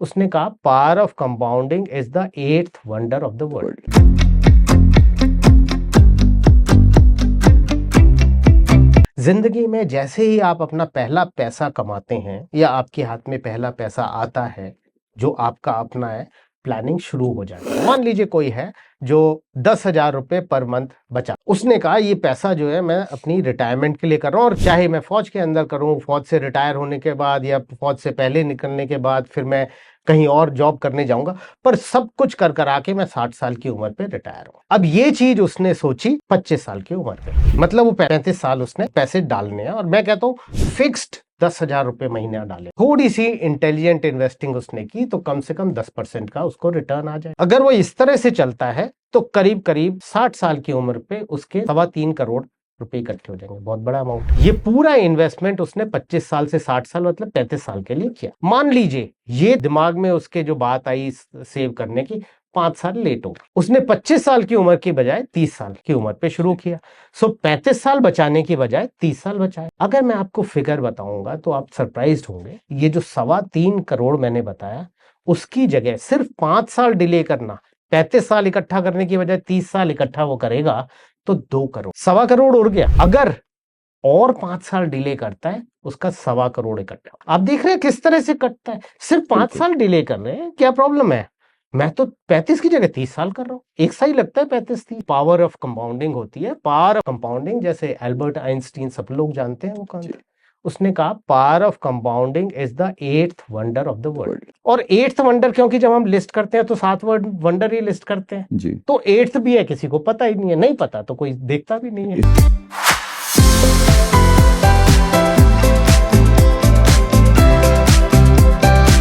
उसने कहा power of compounding is the 8th wonder of the world. जिंदगी में जैसे ही आप अपना पहला पैसा कमाते हैं या आपके हाथ में पहला पैसा आता है जो आपका अपना है, प्लानिंग शुरू हो जाती है। मान लीजिए कोई है जो 10,000 रुपए पर मंथ बचा, उसने कहा ये पैसा जो है मैं अपनी रिटायरमेंट के लिए कर रहा हूँ, और चाहे मैं फौज के अंदर करूँ, फौज से रिटायर होने के बाद या फौज से पहले निकलने के बाद फिर मैं कहीं और जॉब करने जाऊंगा, पर सब कुछ कर कर आके मैं 60 साल की उम्र पे रिटायर हूं। अब ये चीज उसने सोची 25 साल की उम्र पे, मतलब वो 35 साल उसने पैसे डालने हैं, और मैं कहता हूं फिक्स्ड 10,000 रुपए महीना डाले। थोड़ी सी इंटेलिजेंट इन्वेस्टिंग उसने की तो कम से कम 10% का उसको रिटर्न आ जाए। अगर वो इस तरह से चलता है तो करीब करीब 60 साल की उम्र पे उसके 3.25 करोड़ रुपए इकट्ठे हो जाएंगे। बहुत बड़ा अमाउंट। ये पूरा इन्वेस्टमेंट उसने 25 साल से 60 साल मतलब 35 साल के लिए किया। मान लीजिए ये दिमाग में उसके जो बात आई सेव करने की, 5 साल लेट हो, उसने 25 साल की उम्र की बजाय 30 साल की उम्र पे शुरू किया। सो 35 साल बचाने की बजाय 30 साल बचाए। अगर मैं आपको फिगर बताऊंगा तो आप सरप्राइज्ड होंगे। ये जो 3.25 करोड़ मैंने बताया, उसकी जगह सिर्फ 5 साल डिले करना, 35 साल इकट्ठा करने की बजाय 30 साल इकट्ठा वो करेगा तो 2 करोड़, 1.25 करोड़ उड़ गया। अगर और 5 साल डिले करता है उसका 1.25 करोड़ इकट्ठा। आप देख रहे हैं किस तरह से कटता है। सिर्फ 5 साल डिले कर रहे हैं, क्या प्रॉब्लम है? मैं तो 35 की जगह 30 साल कर रहा हूं, एक सा ही लगता है 35-30। पावर ऑफ कंपाउंडिंग होती है। पावर ऑफ कंपाउंडिंग जैसे एल्बर्ट आइंस्टीन सब लोग जानते हैं वो कौन थे। उसने कहा power of compounding is the 8th wonder of the world. और 8th वंडर क्योंकि जब हम लिस्ट करते हैं तो 7 वंडर ही लिस्ट करते हैं जी। तो 8th भी है, किसी को पता ही नहीं है, नहीं पता तो कोई देखता भी नहीं है।